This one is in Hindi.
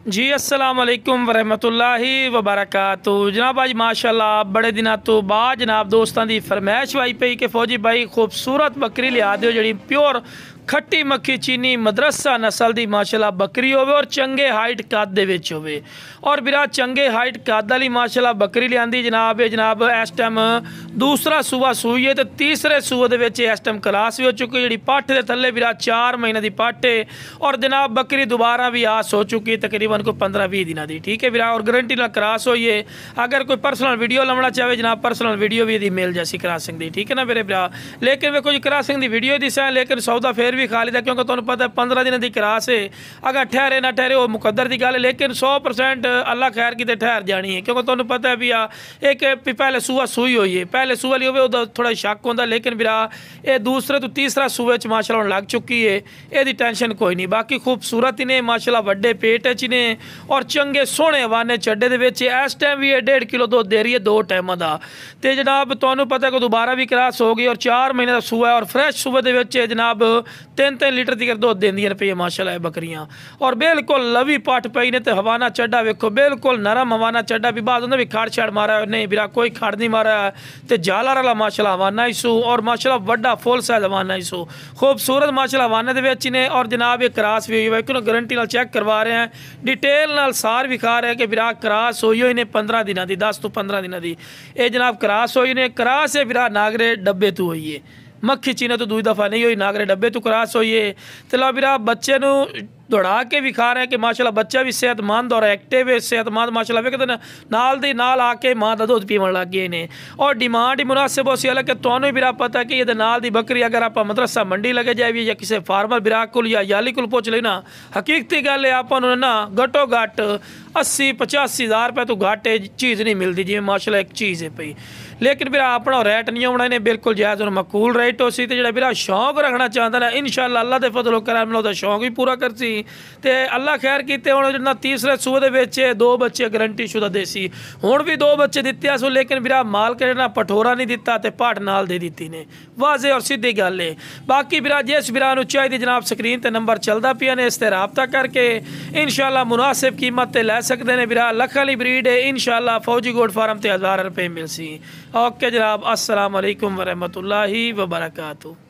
जी अस्सलाम वालेकुम वरहमतुल्लाहि वबरकातुहू। जनाब अज माशाल्लाह बड़े दिनों तो बाद जनाब दोस्तों की फरमाइश आई पई कि फौजी भाई खूबसूरत बकरी लिया दो जी प्योर खट्टी मक्खी चीनी मदरसा नस्ल की माशाल्लाह बकरी होवे और चंगे हाइट कद दे विच होवे। और बिरा चंगे हाइट कद वाली माशाल्लाह बकरी लियांदी जनाब इस टाइम दूसरा सूआ सूई है तो तीसरे सूए दे विच इस टाइम क्लास भी हो चुकी है। जी पट्ठ के थले बिरा 4 महीने की पट्ठ है और जनाब बकरी दोबारा भी आस हो चुकी तकरीबन कोई 15-20 दिनों की, ठीक है बिरा, और गारंटी ना क्रॉस हुई है। अगर कोई पर्सनल वीडियो लवना चाहे जनाब पर्सनल वीडियो भी मिल जासी क्रॉसिंग की, ठीक है ना मेरे बिरा। लेकिन वेखो जी क्रॉसिंग की वीडियो दी सै लेकिन सौदा फिर भी खा लीता क्योंकि तुहानूं पता है 15 दिन की क्रॉस है। अगर ठहरे ना ठहरे वो मुकद्दर की गल है, लेकिन 100% अल्लाह खैर किते ठहर जानी है क्योंकि तुहानूं पता है भी एक पहले सूआ सूई हुई है, पहले सूआ ली हो थोड़ा शक होंदा, लेकिन बिरा ये दूसरे तो तीसरा सूए च माशाल्लाह लग चुकी है, ये टेंशन कोई नहीं। बाकी खूबसूरत ही ने माशाल्लाह वड्डे पेट च ने और चंगे सोहने हवाने चड्डे दे विच इस टाइम भी 1.5 किलो दुध दे रही है 2 टाइमां दा। ते जनाब तुहानूं पता है कि दोबारा भी क्रॉस हो गई और 4 महीने का सूआ है और फ्रैश सूए दे विच जनाब 3-3 लीटर तक दुध देंदियां पे माशाल्लाह बकरियां। और बिल्कुल लवी पट पई ने तो हवाना चड्डा वेखो बिल्कुल नरम हवाना चड्डा भी बाद होंदा भी खड़ छड़ मारा नहीं बिरा कोई खड़ नहीं मारा तो जालर वाला माशाल्लाह हवाना ही सू और माशाल्लाह वड्डा फुल साइज हवाना ही सू खूबसूरत माशाल्लाह हवाने दे विच ने। और जनाब ये क्रॉस भी हुई है गारंटी नाल चेक करवा रहे हैं, डिटेल नाल सार विखा रहे हैं कि बिरा क्रॉस हुई ने 15 दिनों की, 10 तो 15 दिनों की ये जनाब क्रॉस हुई ने। क्रॉस है बिरा नागरे डब्बे तो हुई है, मक्खी चीने तो दूई दफ़ा नहीं हुई, नागरे डब्बे तो क्रॉस हुई है। तो लो बिरा बच्चे नूं दौड़ा के विखा रहे हैं कि माशाल्लाह बच्चा भी सेहतमंद और एक्टिव है, सेहतमंद माशाल्लाह वेखदे ना नाल दी नाल आके माँ का दुध पीवन लग गए ने। और डिमांड ही मुनासिब हो सी अलग कि तुहानूं भी पता है कि ये नाल दी बकरी अगर आप मदरसा मंडी लगे जाए या किसी फार्मर बिरा को या याली को पुछ ले ना, हकीकती गल है आपको ना घटो घट 80-85 हज़ार रुपये तो घट चीज़ नहीं मिलती जिवें माशाल्लाह एक चीज़ है पई। लेकिन बिरा अपना रेट नहीं होना इन्हें बिल्कुल जायज़ और मकूल रेट हो सी। तो जो बिरा शौक रखना चाहता ना इंशाअल्लाह अल्लाह के फजल करम नाल शौक भी पूरा कर सी। तो अल्लाह खैर किते हुण जिन्ना तीसरे सूए दे विच 2 बच्चे गारंटी शुदा देसी हुण भी 2 बच्चे दिते सो, लेकिन बिरा माल के ना पठोरा नहीं दिता तो पट नाल दे दी ने, वाजे और सीधी गल है। बाकी बिरा जिस बिरा नूं चाहिए जनाब स्क्रीन ते नंबर चलदा पिया ने, इस ते राबता करके इंशाअल्लाह मुनासिब कीमत ते लै सकते हैं। बिरा लख वाली ब्रीड है इंशाअल्लाह फौजी गोड फार्म ते 1000 रुपये मिल सी। ओके जनाब अस्सलाम वालेकुम वरहमतुल्लाहि वबरकातुहू।